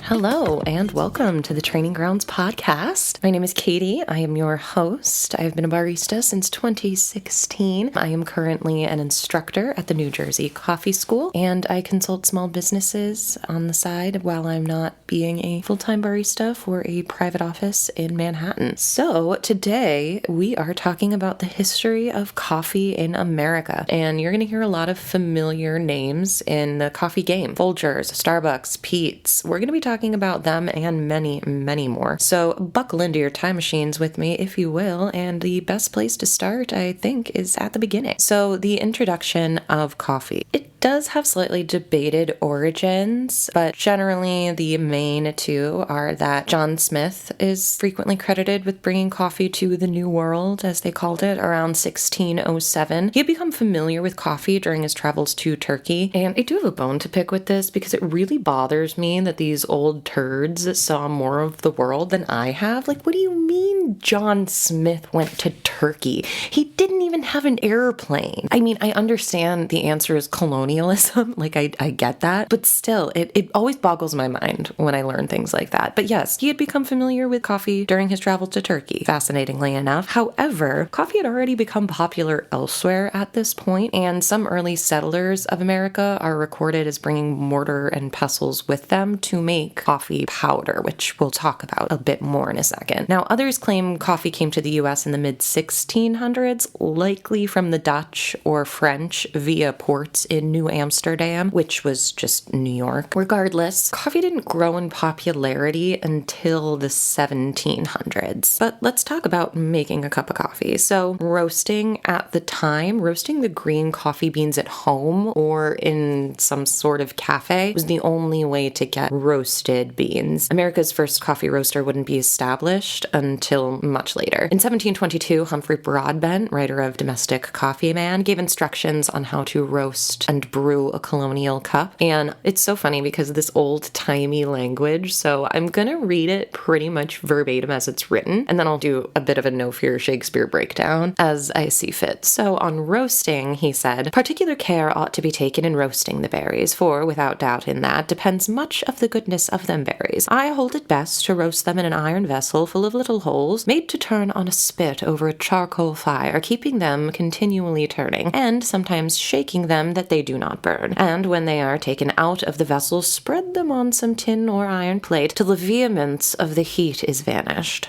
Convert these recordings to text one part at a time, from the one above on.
Hello and welcome to the Training Grounds podcast. My name is Katie. I am your host. I have been a barista since 2016. I am currently an instructor at the New Jersey Coffee School, and I consult small businesses on the side while I'm not being a full-time barista for a private office in Manhattan. So today we are talking about the history of coffee in America, and you're going to hear a lot of familiar names in the coffee game. Folgers, Starbucks, Peet's. We're going to be talking about them and many, many more. So buckle into your time machines with me, if you will, and the best place to start, I think, is at the beginning. So the introduction of coffee. It does have slightly debated origins, but generally the main two are that John Smith is frequently credited with bringing coffee to the New World, as they called it, around 1607. He had become familiar with coffee during his travels to Turkey, and I do have a bone to pick with this because it really bothers me that these old turds saw more of the world than I have. Like, what do you mean John Smith went to Turkey? He didn't even have an airplane. I mean, I understand the answer is colonialism. Like, I get that. But still, it always boggles my mind when I learn things like that. But yes, he had become familiar with coffee during his travel to Turkey, fascinatingly enough. However, coffee had already become popular elsewhere at this point, and some early settlers of America are recorded as bringing mortar and pestles with them to make coffee powder, which we'll talk about a bit more in a second. Now, others claim coffee came to the U.S. in the mid-1600s, likely from the Dutch or French via ports in New Amsterdam, which was just New York. Regardless, coffee didn't grow in popularity until the 1700s. But let's talk about making a cup of coffee. So roasting at the time, roasting the green coffee beans at home or in some sort of cafe was the only way to get roasted beans. America's first coffee roaster wouldn't be established until much later. In 1722, Humphrey Broadbent, writer of Domestic Coffee Man, gave instructions on how to roast and brew a colonial cup. And it's so funny because of this old-timey language, so I'm gonna read it pretty much verbatim as it's written, and then I'll do a bit of a No Fear Shakespeare breakdown as I see fit. So on roasting, he said, "Particular care ought to be taken in roasting the berries, for without doubt in that depends much of the goodness of them berries. I hold it best to roast them in an iron vessel full of little holes, made to turn on a spit over a charcoal fire, keeping them continually turning, and sometimes shaking them that they do not burn. And when they are taken out of the vessel, spread them on some tin or iron plate till the vehemence of the heat is vanished."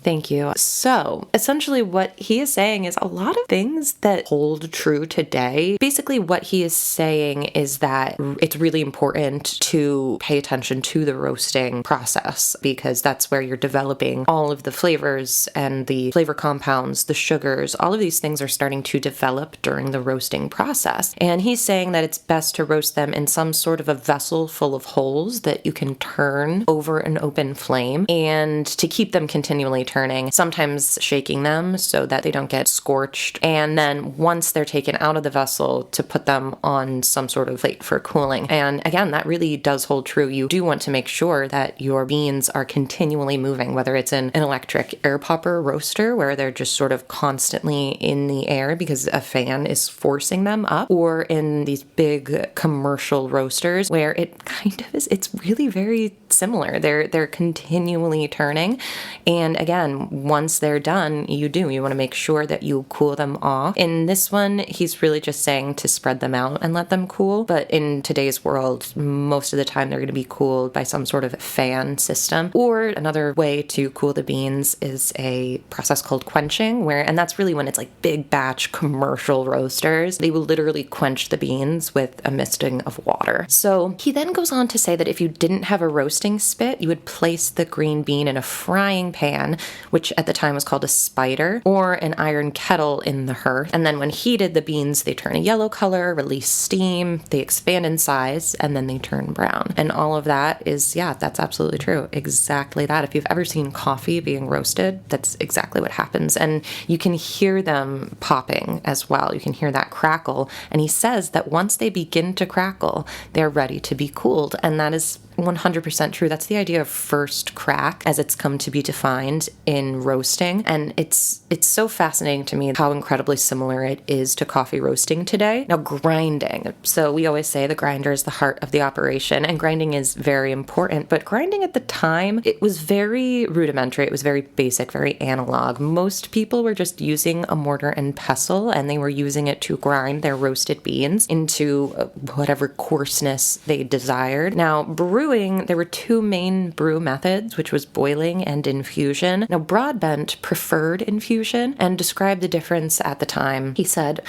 Thank you. So essentially what he is saying is a lot of things that hold true today. Basically what he is saying is that it's really important to pay attention to the roasting process because that's where you're developing all of the flavors and the flavor compounds, the sugars, all of these things are starting to develop during the roasting process. And he's saying that it's best to roast them in some sort of a vessel full of holes that you can turn over an open flame and to keep them continually turning, sometimes shaking them so that they don't get scorched. And then once they're taken out of the vessel, to put them on some sort of plate for cooling. And again, that really does hold true. You do want to make sure that your beans are continually moving, whether it's in an electric air popper roaster where they're just sort of constantly in the air because a fan is forcing them up, or in these big commercial roasters where it kind of is, it's really very similar. They're continually turning. And again, once they're done, you want to make sure that you cool them off. In this one, he's really just saying to spread them out and let them cool. But in today's world, most of the time they're going to be cooled by some sort of fan system. Or another way to cool the beans is a process called quenching, and that's really when it's like big batch commercial roasters. They will literally quench the beans with a misting of water. So he then goes on to say that if you didn't have a roasting spit, you would place the green bean in a frying pan, which at the time was called a spider, or an iron kettle in the hearth. And then when heated, the beans, they turn a yellow color, release steam, they expand in size, and then they turn brown. And all of that is, yeah, that's absolutely true. Exactly that. If you've ever seen coffee being roasted, that's exactly what happens. And you can hear them popping as well. You can hear that crackle. And he says that once they begin to crackle, they're ready to be cooled. And that is 100% true. That's the idea of first crack as it's come to be defined in roasting. And it's so fascinating to me how incredibly similar it is to coffee roasting today. Now, grinding. So we always say the grinder is the heart of the operation, and grinding is very important. But grinding at the time, it was very rudimentary. It was very basic, very analog. Most people were just using a mortar and pestle, and they were using it to grind their roasted beans into whatever coarseness they desired. Now, brewing, there were two main brew methods, which was boiling and infusion. Now, Broadbent preferred infusion and described the difference at the time. He said,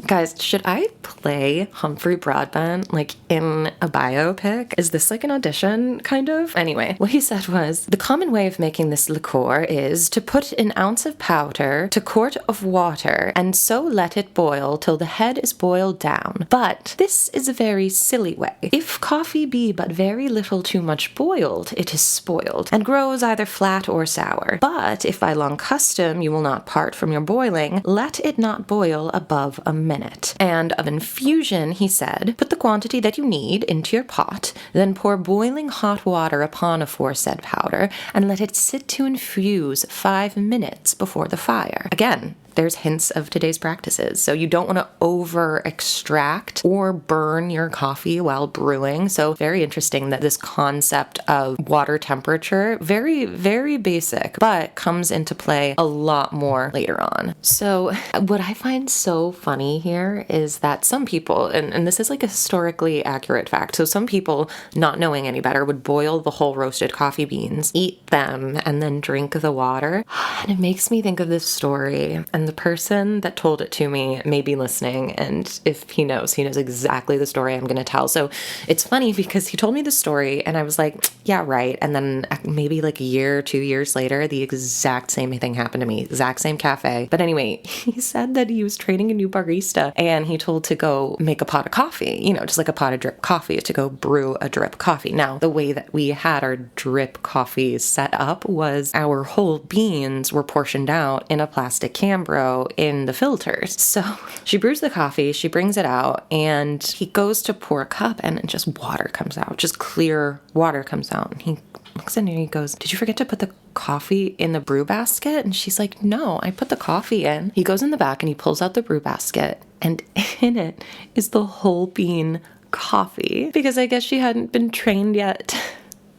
guys, should I play Humphrey Broadbent like in a biopic? Is this like an audition, kind of? Anyway, what he said was, the common way of making this liqueur is to put an ounce of powder to quart of water and so let it boil till the head is boiled down. But this is a very silly way. If coffee be but very little too much boiled, it is spoiled and grows either flat or sour. But if by long custom you will not part from your boiling, let it not boil above a minute. And of infusion, he said, put the quantity that you need into your pot, then pour boiling hot water upon aforesaid powder, and let it sit to infuse 5 minutes before the fire. Again, there's hints of today's practices. So you don't want to over extract or burn your coffee while brewing. So very interesting that this concept of water temperature, very, very basic, but comes into play a lot more later on. So what I find so funny here is that some people, and this is like a historically accurate fact, so some people, not knowing any better, would boil the whole roasted coffee beans, eat them, and then drink the water. And it makes me think of this story, and the person that told it to me may be listening, and if he knows exactly the story I'm going to tell. So it's funny because he told me the story and I was like, yeah, right. And then maybe like a year, 2 years later, the exact same thing happened to me, exact same cafe. But anyway, he said that he was training a new barista and he told to go make a pot of coffee, just like a pot of drip coffee, to go brew a drip coffee. Now, the way that we had our drip coffee set up was our whole beans were portioned out in a plastic Cambro in the filters. So she brews the coffee, she brings it out, and he goes to pour a cup and just water comes out, just clear water comes out. And he looks in and he goes, did you forget to put the coffee in the brew basket? And she's like, no, I put the coffee in. He goes in the back and he pulls out the brew basket, and in it is the whole bean coffee, because I guess she hadn't been trained yet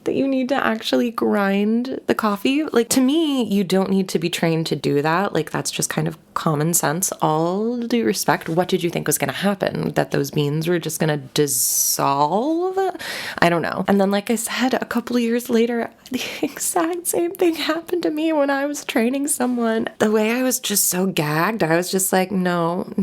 that you need to actually grind the coffee. Like, to me, you don't need to be trained to do that. Like, that's just kind of common sense. All due respect, what did you think was going to happen? That those beans were just going to dissolve? I don't know. And then, like I said, a couple of years later, the exact same thing happened to me when I was training someone. The way I was just so gagged, I was just like, no,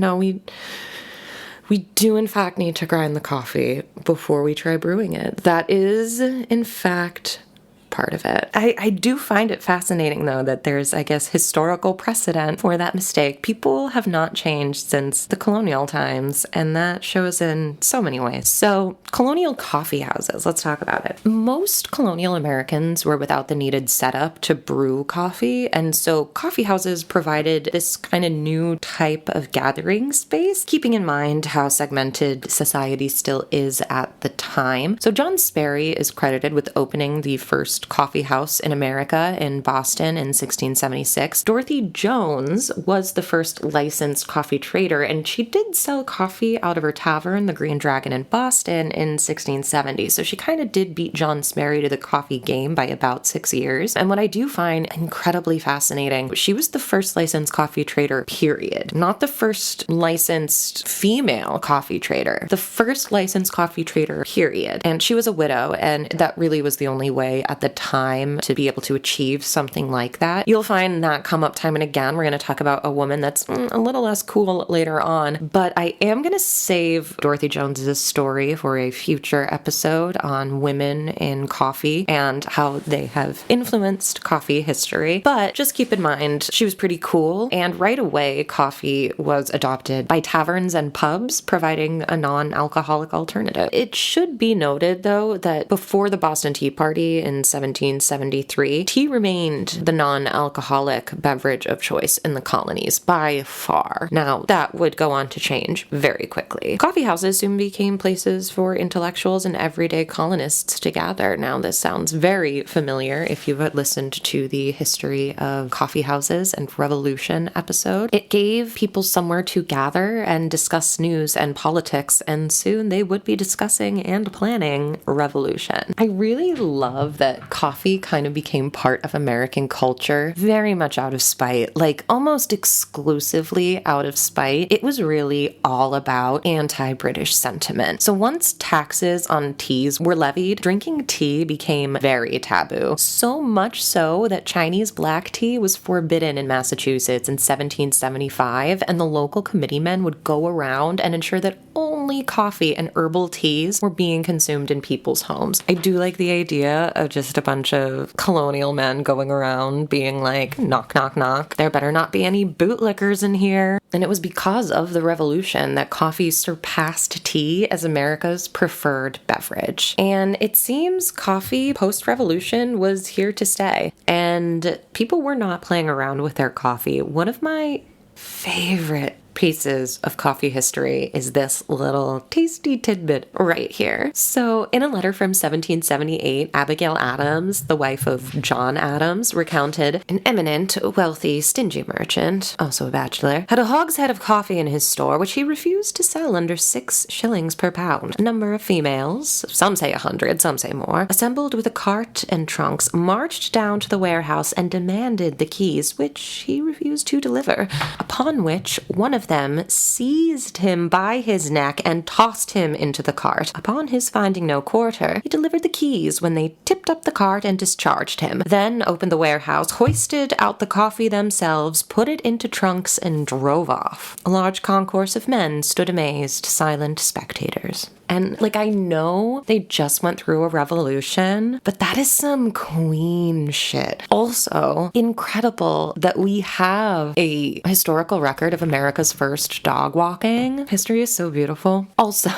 we do, in fact, need to grind the coffee before we try brewing it. That is, in fact, part of it. I do find it fascinating, though, that there's, I guess, historical precedent for that mistake. People have not changed since the colonial times, and that shows in so many ways. So, colonial coffee houses, let's talk about it. Most colonial Americans were without the needed setup to brew coffee, and so coffee houses provided this kind of new type of gathering space, keeping in mind how segmented society still is at the time. So John Sperry is credited with opening the first coffee house in America in Boston in 1676. Dorothy Jones was the first licensed coffee trader, and she did sell coffee out of her tavern, the Green Dragon in Boston, in 1670. So she kind of did beat John Sperry to the coffee game by about 6 years. And what I do find incredibly fascinating, she was the first licensed coffee trader, period. Not the first licensed female coffee trader. The first licensed coffee trader, period. And she was a widow, and that really was the only way at the time to be able to achieve something like that. You'll find that come up time and again. We're going to talk about a woman that's a little less cool later on, but I am going to save Dorothy Jones's story for a future episode on women in coffee and how they have influenced coffee history. But just keep in mind, she was pretty cool, and right away, coffee was adopted by taverns and pubs, providing a non-alcoholic alternative. It should be noted, though, that before the Boston Tea Party in 1773, tea remained the non-alcoholic beverage of choice in the colonies by far. Now, that would go on to change very quickly. Coffee houses soon became places for intellectuals and everyday colonists to gather. Now, this sounds very familiar if you've listened to the history of coffee houses and revolution episode. It gave people somewhere to gather and discuss news and politics, and soon they would be discussing and planning revolution. I really love that coffee kind of became part of American culture, very much out of spite, like almost exclusively out of spite. It was really all about anti-British sentiment. So once taxes on teas were levied, drinking tea became very taboo. So much so that Chinese black tea was forbidden in Massachusetts in 1775, and the local committeemen would go around and ensure that only coffee and herbal teas were being consumed in people's homes. I do like the idea of just a bunch of colonial men going around being like, knock, knock, knock. There better not be any bootlickers in here. And it was because of the revolution that coffee surpassed tea as America's preferred beverage. And it seems coffee post-revolution was here to stay. And people were not playing around with their coffee. One of my favorite pieces of coffee history is this little tasty tidbit right here. So in a letter from 1778, Abigail Adams, the wife of John Adams, recounted an eminent, wealthy, stingy merchant, also a bachelor, had a hogshead of coffee in his store, which he refused to sell under 6 shillings per pound. A number of females, some say 100, some say more, assembled with a cart and trunks, marched down to the warehouse and demanded the keys, which he refused to deliver, upon which one of them seized him by his neck and tossed him into the cart. Upon his finding no quarter, he delivered the keys when they tipped up the cart and discharged him, then opened the warehouse, hoisted out the coffee themselves, put it into trunks, and drove off. A large concourse of men stood amazed, silent spectators. And, I know they just went through a revolution, but that is some queen shit. Also, incredible that we have a historical record of America's first dog walking. History is so beautiful. Also,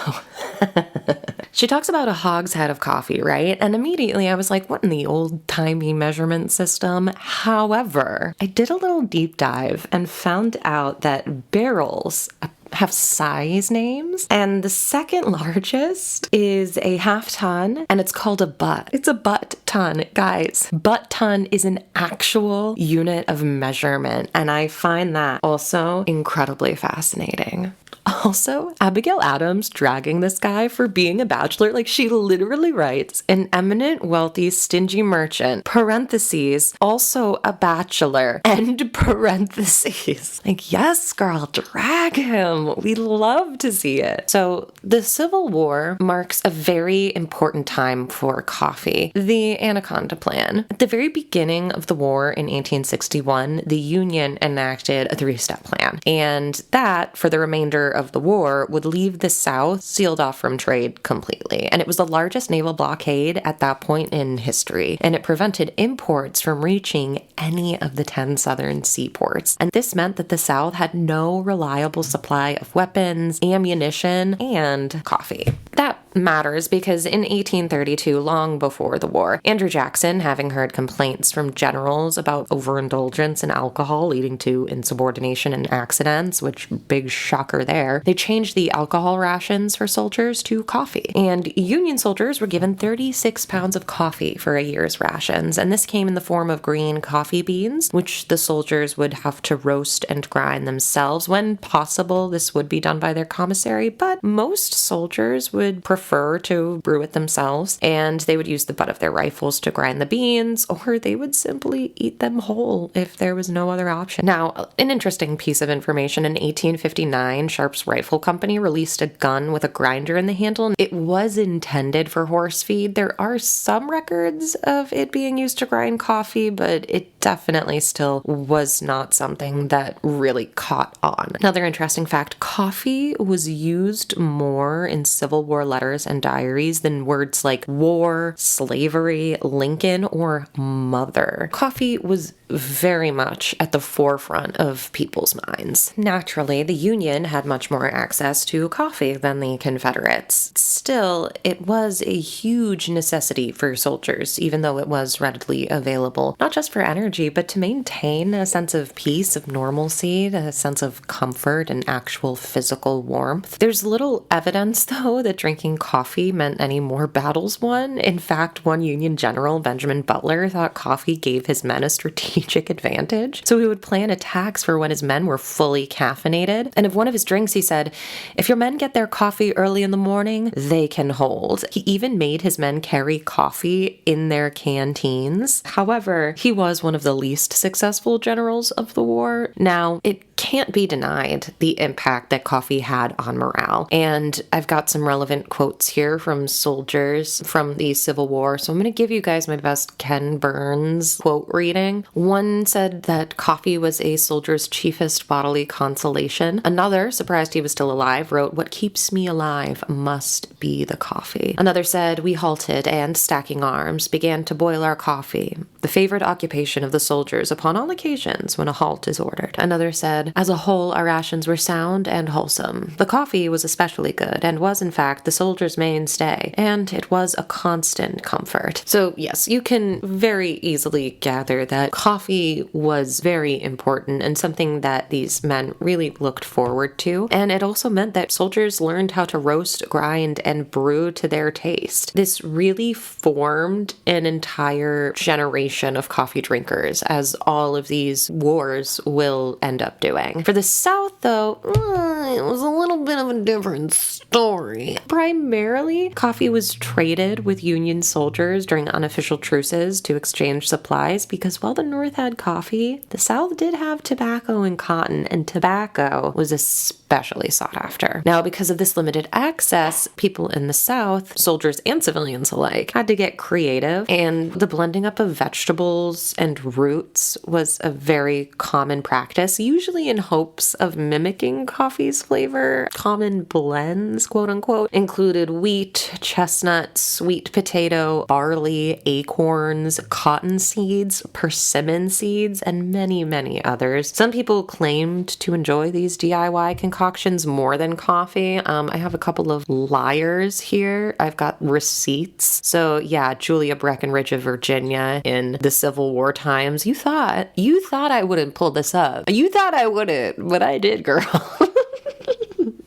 she talks about a hogshead of coffee, right? And immediately I was like, what in the old-timey measurement system? However, I did a little deep dive and found out that barrels have size names, and the second largest is a half ton, and it's called a butt. It's a butt ton, guys. Butt ton is an actual unit of measurement, and I find that also incredibly fascinating. Also, Abigail Adams dragging this guy for being a bachelor, she literally writes, an eminent, wealthy, stingy merchant, parentheses, also a bachelor, end parentheses. Yes, girl, drag him. We love to see it. So the Civil War marks a very important time for coffee, the Anaconda Plan. At the very beginning of the war in 1861, the Union enacted a 3-step plan, and that, for the remainder of the war, would leave the South sealed off from trade completely. And it was the largest naval blockade at that point in history, and it prevented imports from reaching any of the 10 southern seaports. And this meant that the South had no reliable supply of weapons, ammunition, and coffee. That matters because in 1832, long before the war, Andrew Jackson, having heard complaints from generals about overindulgence in alcohol leading to insubordination and accidents, which big shocker there, they changed the alcohol rations for soldiers to coffee. And Union soldiers were given 36 pounds of coffee for a year's rations, and this came in the form of green coffee beans, which the soldiers would have to roast and grind themselves. When possible, this would be done by their commissary, but most soldiers would prefer to brew it themselves, and they would use the butt of their rifles to grind the beans, or they would simply eat them whole if there was no other option. Now, an interesting piece of information, in 1859, Sharp's Rifle Company released a gun with a grinder in the handle. It was intended for horse feed. There are some records of it being used to grind coffee, but it definitely still was not something that really caught on. Another interesting fact, coffee was used more in Civil War letters memoirs and diaries than words like war, slavery, Lincoln, or mother. Coffee was very much at the forefront of people's minds. Naturally, the Union had much more access to coffee than the Confederates. Still, it was a huge necessity for soldiers, even though it was readily available, not just for energy, but to maintain a sense of peace, of normalcy, a sense of comfort and actual physical warmth. There's little evidence, though, that drinking coffee meant any more battles won. In fact, one Union general, Benjamin Butler, thought coffee gave his men a strategic advantage, so he would plan attacks for when his men were fully caffeinated. And of one of his drinks, he said, "If your men get their coffee early in the morning, they can hold." He even made his men carry coffee in their canteens. However, he was one of the least successful generals of the war. Now, it can't be denied the impact that coffee had on morale. And I've got some relevant quotes here from soldiers from the Civil War. So I'm going to give you guys my best Ken Burns quote reading. One said that coffee was a soldier's chiefest bodily consolation. Another, surprised he was still alive, wrote, "What keeps me alive must be the coffee." Another said, "We halted and, stacking arms, began to boil our coffee, the favorite occupation of the soldiers upon all occasions when a halt is ordered." Another said, "As a whole, our rations were sound and wholesome. The coffee was especially good and was, in fact, the soldiers' mainstay, and it was a constant comfort." So, yes, you can very easily gather that coffee was very important and something that these men really looked forward to. And it also meant that soldiers learned how to roast, grind, and brew to their taste. This really formed an entire generation of coffee drinkers, as all of these wars will end up doing. For the South, though, it was a little bit of a different story. Primarily, coffee was traded with Union soldiers during unofficial truces to exchange supplies because while the North had coffee, the South did have tobacco and cotton, and tobacco was especially sought after. Now, because of this limited access, people in the South, soldiers and civilians alike, had to get creative, and the blending up of vegetables and roots was a very common practice, usually in hopes of mimicking coffee's flavor. Common blends, quote unquote, included wheat, chestnut, sweet potato, barley, acorns, cotton seeds, persimmon seeds, and many, many others. Some people claimed to enjoy these DIY concoctions more than coffee. I have a couple of liars here. I've got receipts. So yeah, Julia Breckinridge of Virginia in the Civil War times. You thought I wouldn't pull this up. You thought I wouldn't, but I did, girl.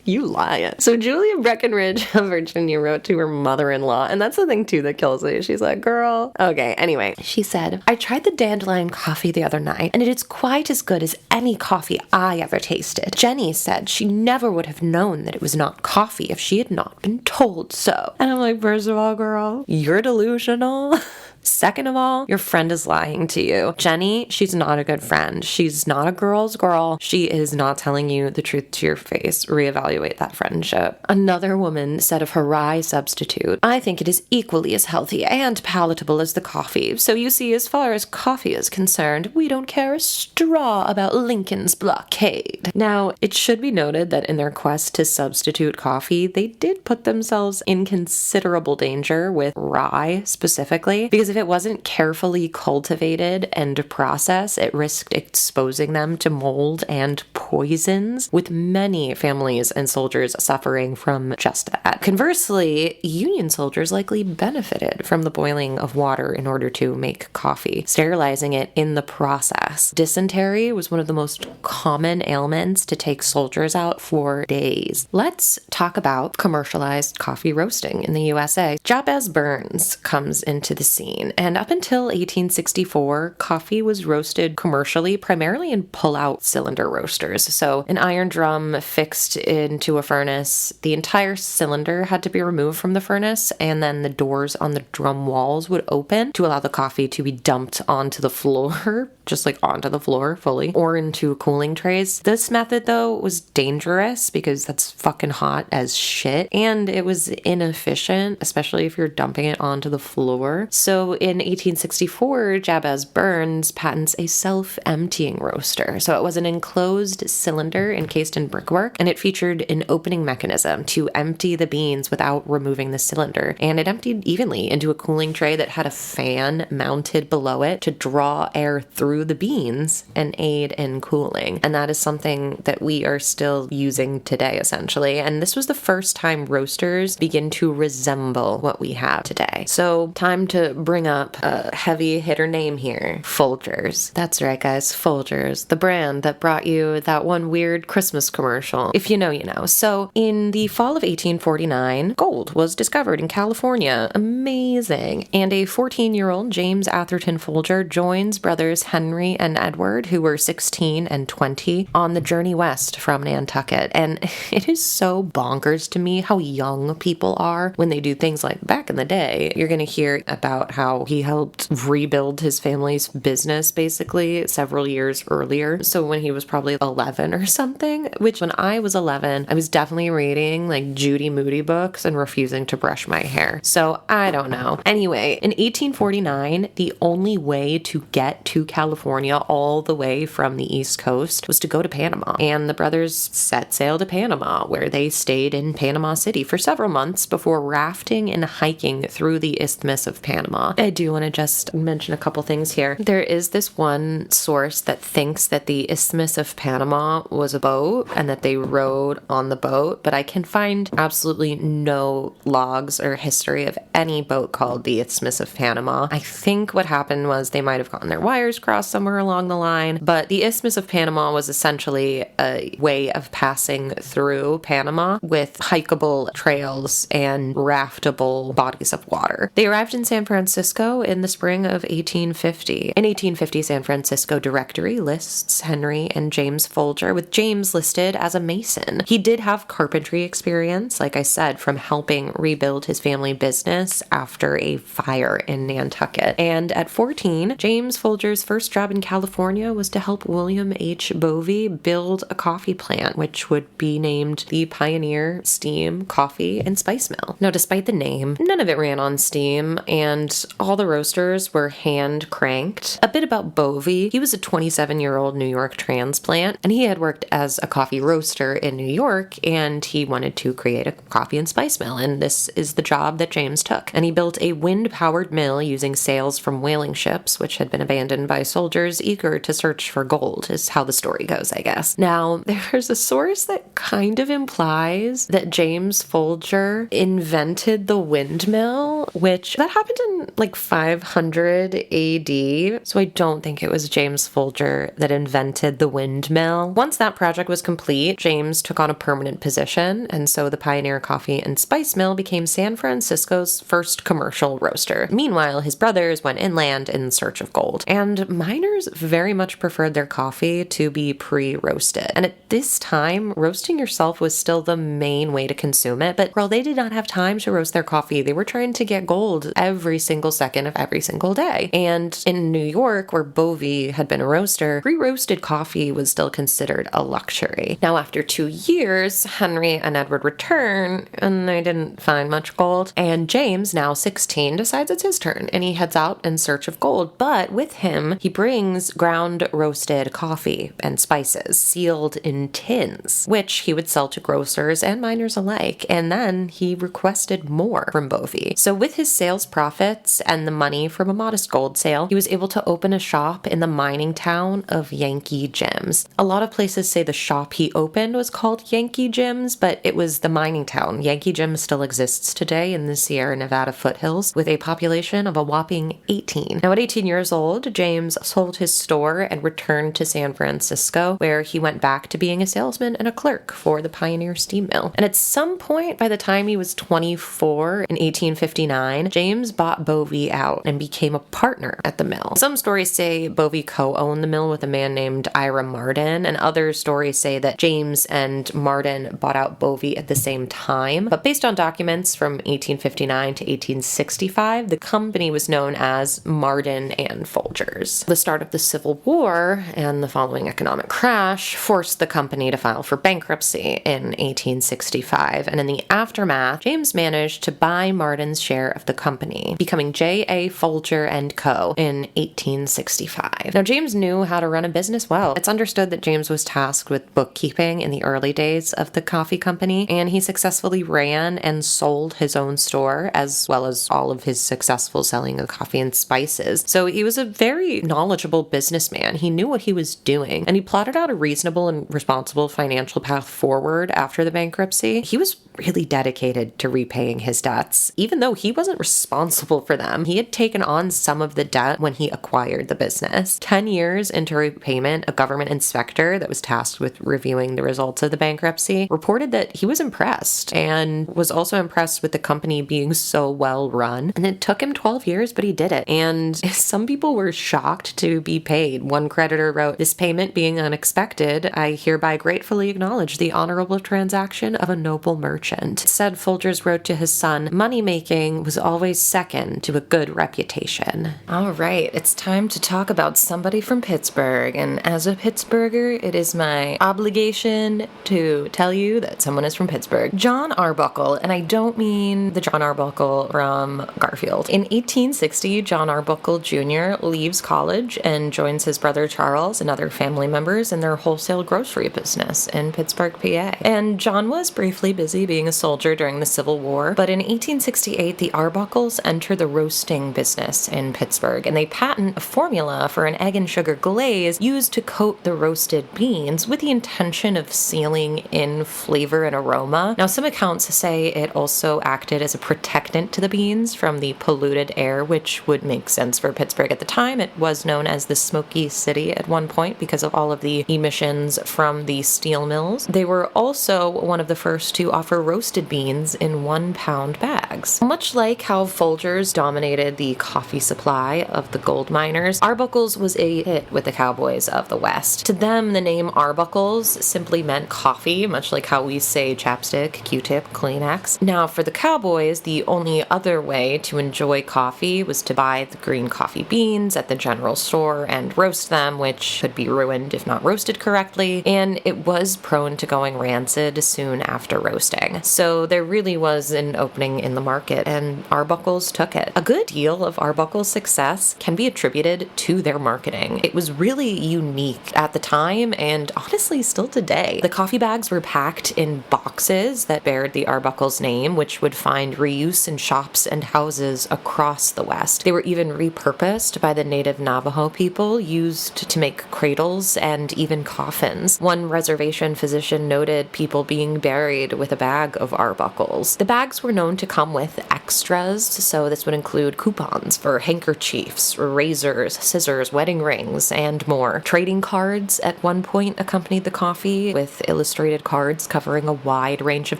You lying. So Julia Breckinridge of Virginia wrote to her mother-in-law, and that's the thing too that kills me. She's like, girl. Okay, anyway. She said, "I tried the dandelion coffee the other night, and it is quite as good as any coffee I ever tasted. Jenny said she never would have known that it was not coffee if she had not been told so." And I'm like, first of all, girl, you're delusional. Second of all, your friend is lying to you. Jenny, she's not a good friend. She's not a girl's girl. She is not telling you the truth to your face. Reevaluate that friendship. Another woman said of her rye substitute, "I think it is equally as healthy and palatable as the coffee. So you see, as far as coffee is concerned, we don't care a straw about Lincoln's blockade." Now, it should be noted that in their quest to substitute coffee, they did put themselves in considerable danger with rye specifically, because if it wasn't carefully cultivated and processed, it risked exposing them to mold and poisons, with many families and soldiers suffering from just that. Conversely, Union soldiers likely benefited from the boiling of water in order to make coffee, sterilizing it in the process. Dysentery was one of the most common ailments to take soldiers out for days. Let's talk about commercialized coffee roasting in the USA. Jabez Burns comes into the scene. And up until 1864, coffee was roasted commercially, primarily in pull-out cylinder roasters. So an iron drum fixed into a furnace, the entire cylinder had to be removed from the furnace, and then the doors on the drum walls would open to allow the coffee to be dumped onto the floor, just like onto the floor fully, or into cooling trays. This method, though, was dangerous because that's fucking hot as shit, and it was inefficient, especially if you're dumping it onto the floor. So So in 1864, Jabez Burns patents a self-emptying roaster. So it was an enclosed cylinder encased in brickwork, and it featured an opening mechanism to empty the beans without removing the cylinder. And it emptied evenly into a cooling tray that had a fan mounted below it to draw air through the beans and aid in cooling. And that is something that we are still using today, essentially. And this was the first time roasters begin to resemble what we have today. So time to bring up a heavy hitter name here. Folgers. That's right, guys. Folgers. The brand that brought you that one weird Christmas commercial. If you know, you know. So in the fall of 1849, gold was discovered in California. Amazing. And a 14-year-old James Atherton Folger joins brothers Henry and Edward, who were 16 and 20, on the journey west from Nantucket. And it is so bonkers to me how young people are when they do things like back in the day. You're going to hear about how he helped rebuild his family's business basically several years earlier. So when he was probably 11 or something, which when I was 11, I was definitely reading like Judy Moody books and refusing to brush my hair. So I don't know. Anyway, in 1849, the only way to get to California all the way from the East Coast was to go to Panama. And the brothers set sail to Panama, where they stayed in Panama City for several months before rafting and hiking through the Isthmus of Panama. I do want to just mention a couple things here. There is this one source that thinks that the Isthmus of Panama was a boat and that they rode on the boat, but I can find absolutely no logs or history of any boat called the Isthmus of Panama. I think what happened was they might have gotten their wires crossed somewhere along the line, but the Isthmus of Panama was essentially a way of passing through Panama with hikeable trails and raftable bodies of water. They arrived in San Francisco in the spring of 1850. In 1850, San Francisco Directory lists Henry and James Folger, with James listed as a mason. He did have carpentry experience, like I said, from helping rebuild his family business after a fire in Nantucket. And at 14, James Folger's first job in California was to help William H. Bovey build a coffee plant, which would be named the Pioneer Steam Coffee and Spice Mill. Now, despite the name, none of it ran on steam, and all the roasters were hand cranked. A bit about Bovey: he was a 27-year-old New York transplant, and he had worked as a coffee roaster in New York, and he wanted to create a coffee and spice mill, and this is the job that James took. And he built a wind-powered mill using sails from whaling ships, which had been abandoned by soldiers eager to search for gold, is how the story goes, I guess. Now, there's a source that kind of implies that James Folger invented the windmill, which that happened in like 500 AD, so I don't think it was James Folger that invented the windmill. Once that project was complete, James took on a permanent position, and so the Pioneer Coffee and Spice Mill became San Francisco's first commercial roaster. Meanwhile, his brothers went inland in search of gold, and miners very much preferred their coffee to be pre-roasted. And at this time, roasting yourself was still the main way to consume it, but while they did not have time to roast their coffee, they were trying to get gold every single second of every single day. And in New York, where Bovey had been a roaster, pre-roasted coffee was still considered a luxury. Now, after 2 years, Henry and Edward return, and they didn't find much gold. And James, now 16, decides it's his turn, and he heads out in search of gold. But with him, he brings ground roasted coffee and spices sealed in tins, which he would sell to grocers and miners alike. And then he requested more from Bovey. So with his sales profits and the money from a modest gold sale, he was able to open a shop in the mining town of Yankee Gems. A lot of places say the shop he opened was called Yankee Gems, but it was the mining town. Yankee Gems still exists today in the Sierra Nevada foothills with a population of a whopping 18. Now, at 18 years old, James sold his store and returned to San Francisco, where he went back to being a salesman and a clerk for the Pioneer Steam Mill. And at some point, by the time he was 24 in 1859, James bought Bovey out and became a partner at the mill. Some stories say Bovey co-owned the mill with a man named Ira Martin, and other stories say that James and Martin bought out Bovey at the same time. But based on documents from 1859 to 1865, the company was known as Martin and Folgers. The start of the Civil War and the following economic crash forced the company to file for bankruptcy in 1865, and in the aftermath, James managed to buy Martin's share share of the company, becoming J.A. Folger & Co. in 1865. Now, James knew how to run a business well. It's understood that James was tasked with bookkeeping in the early days of the coffee company, and he successfully ran and sold his own store, as well as all of his successful selling of coffee and spices. So he was a very knowledgeable businessman. He knew what he was doing, and he plotted out a reasonable and responsible financial path forward after the bankruptcy. He was really dedicated to repaying his debts. Even though he wasn't responsible for them, he had taken on some of the debt when he acquired the business. 10 years into repayment, a government inspector that was tasked with reviewing the results of the bankruptcy reported that he was impressed, and was also impressed with the company being so well run. And it took him 12 years, but he did it. And some people were shocked to be paid. One creditor wrote, "This payment being unexpected, I hereby gratefully acknowledge the honorable transaction of a noble merchant." Said Folgers wrote to his son, "Money-making was always second to a good reputation." All right, it's time to talk about somebody from Pittsburgh. And as a Pittsburgher, it is my obligation to tell you that someone is from Pittsburgh. John Arbuckle, and I don't mean the John Arbuckle from Garfield. In 1860, John Arbuckle Jr. leaves college and joins his brother Charles and other family members in their wholesale grocery business in Pittsburgh, PA. And John was briefly busy being a soldier during the Civil War, but in 1868, the Arbuckles enter the roasting business in Pittsburgh, and they patent a formula for an egg and sugar glaze used to coat the roasted beans with the intention of sealing in flavor and aroma. Now, some accounts say it also acted as a protectant to the beans from the polluted air, which would make sense for Pittsburgh at the time. It was known as the Smoky City at one point because of all of the emissions from the steel mills. They were also one of the first to offer roasted beans in 1-pound bags. Much like how Folgers dominated the coffee supply of the gold miners, Arbuckle's was a hit with the cowboys of the West. To them, the name Arbuckle's simply meant coffee, much like how we say chapstick, Q-tip, Kleenex. Now, for the cowboys, the only other way to enjoy coffee was to buy the green coffee beans at the general store and roast them, which could be ruined if not roasted correctly, and it was prone to going rancid soon after roasting. So there really was an opening in the market, and Arbuckle's took it. A good deal of Arbuckle's success can be attributed to their marketing. It was really unique at the time, and honestly still today. The coffee bags were packed in boxes that bared the Arbuckle's name, which would find reuse in shops and houses across the West. They were even repurposed by the native Navajo people, used to make cradles and even coffins. One reservation physician noted people being buried with a bag of Arbuckles. The bags were known to come with extras, so this would include coupons for handkerchiefs, razors, scissors, wedding rings, and more. Trading cards at one point accompanied the coffee, with illustrated cards covering a wide range of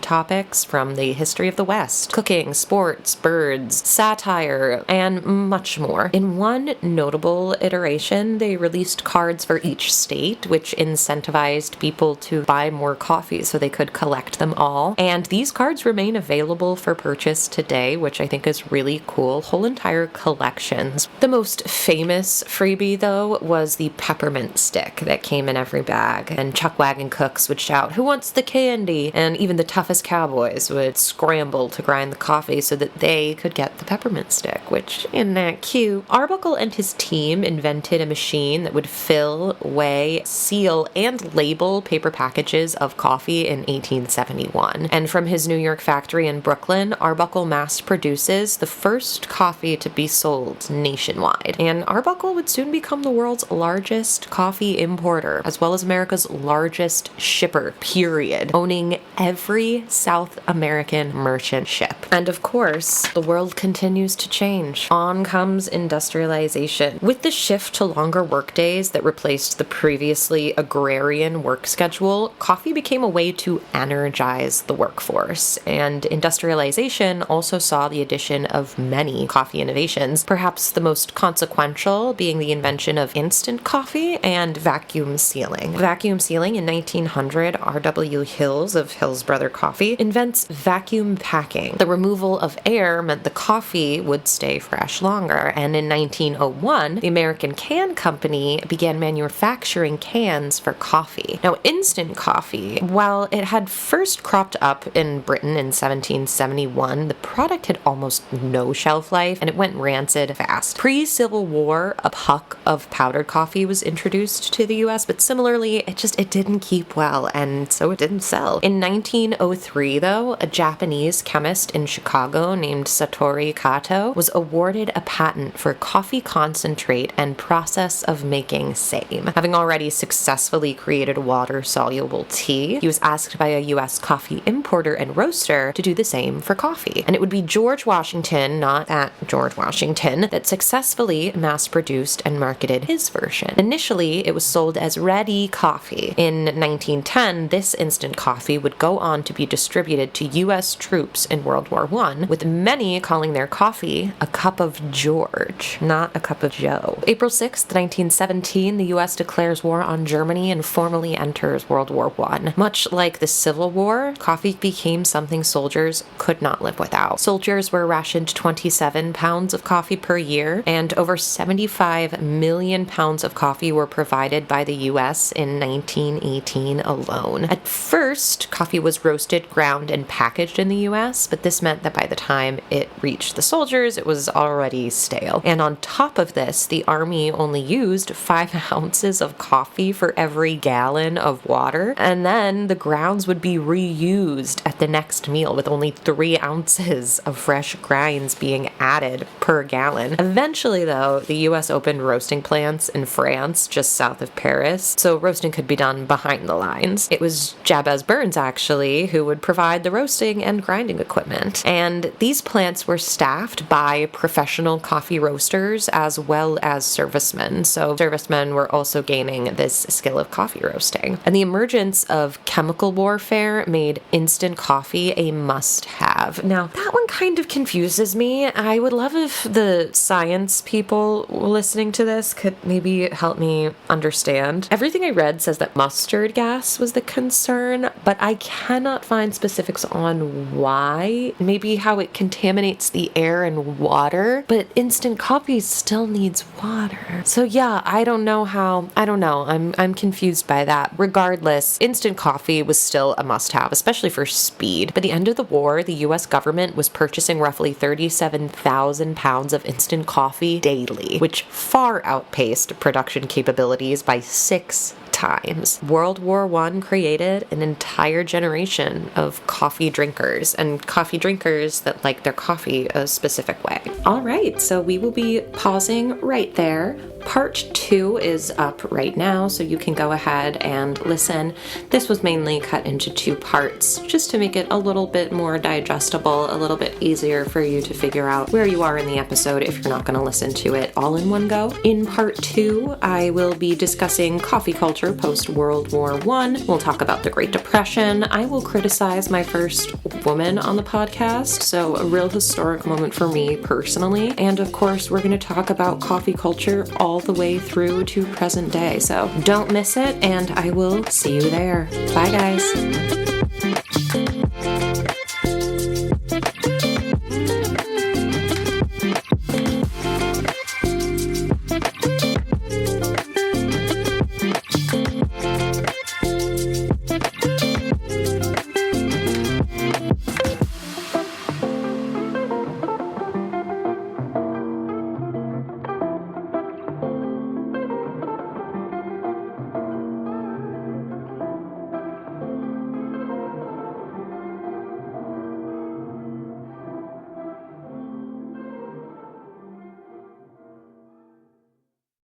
topics from the history of the West, cooking, sports, birds, satire, and much more. In one notable iteration, they released cards for each state, which incentivized people to buy more coffee so they could collect them all. And these cards remain available for purchase today, which I think is really cool. Whole entire collections. The most famous freebie, though, was the peppermint stick that came in every bag. And chuckwagon cooks would shout, "Who wants the candy?" And even the toughest cowboys would scramble to grind the coffee so that they could get the peppermint stick, which isn't that cute. Arbuckle and his team invented a machine that would fill, weigh, seal, and label paper packages of coffee in 1871. And from his New York factory in Brooklyn, Arbuckle mass produces the first coffee to be sold nationwide. And Arbuckle would soon become the world's largest coffee importer, as well as America's largest shipper, period, owning every South American merchant ship. And of course, the world continues to change. On comes industrialization. With the shift to longer workdays that replaced the previously agrarian work schedule, coffee became a way to energize the workforce. And industrialization also saw the addition of many coffee innovations, perhaps the most consequential being the invention of instant coffee and vacuum sealing. Vacuum sealing in 1900, R.W. Hills of Hills Brother Coffee invents vacuum packing. The removal of air meant the coffee would stay fresh longer, and in 1901, the American Can Company began manufacturing cans for coffee. Now, instant coffee, while it had first cropped up in Britain in 1771, the product had almost no shelf life, and it went rancid fast. Pre-Civil War, a puck of powdered coffee was introduced to the US, but similarly, it didn't keep well, and so it didn't sell. In 1903, though, a Japanese chemist in Chicago named Satoru Kato was awarded a patent for coffee concentrate and process of making same. Having already successfully created water-soluble tea, he was asked by a US coffee importer and roaster to do the same for coffee. And it would be George Washington, not that George Washington, that successfully mass-produced and marketed his version. Initially, it was sold as ready coffee. In 1910, this instant coffee would go on to be distributed to US troops in World War I, with many calling their coffee a cup of George, not a cup of Joe. April 6, 1917, the US declares war on Germany and formally enters World War I. Much like the Civil War, coffee became something soldiers could not live without. Soldiers were rationed 27 pounds of coffee per year, and over 75 million pounds of coffee were provided by the US in 1918 alone. At first, coffee was roasted, ground, and packaged in the US, but this meant that by the time it reached the soldiers, it was already stale. And on top of this, the army only used 5 ounces of coffee for every gallon of water, and then the grounds would be reused at the next meal with only 3 ounces of fresh grinds being added per gallon. Eventually, though, the US opened roasting plants in France, just south of Paris, so roasting could be done behind the lines. It was Jabez Burns, actually, who would provide the roasting and grinding equipment. And these plants were staffed by professional coffee roasters as well as servicemen. So servicemen were also gaining this skill of coffee roasting. And the emergence of chemical warfare made instant coffee a must-have. Now, that one kind of confuses me. I would love if the science people listening to this could maybe help me understand. Everything I read says that mustard gas was the concern, but I cannot find specifics on why. Maybe how it contaminates the air and water, but instant coffee still needs water. So yeah, I don't know. I'm confused by that. Regardless, instant coffee was still a must-have, especially for speed. By the end of the war, the US government was purchasing roughly 37,000 pounds of instant coffee daily, which far outpaced production capabilities by 6 times. World War I created an entire generation of coffee drinkers, and coffee drinkers that like their coffee a specific way. All right, so we will be pausing right there. Part 2 is up right now, so you can go ahead and listen. This was mainly cut into 2 parts, just to make it a little bit more digestible, a little bit easier for you to figure out where you are in the episode if you're not going to listen to it all in one go. In part 2, I will be discussing coffee culture post-World War I. We'll talk about the Great Depression. I will criticize my first woman on the podcast, so a real historic moment for me personally. And of course, we're going to talk about coffee culture all the way through to present day. So don't miss it, and I will see you there. Bye, guys.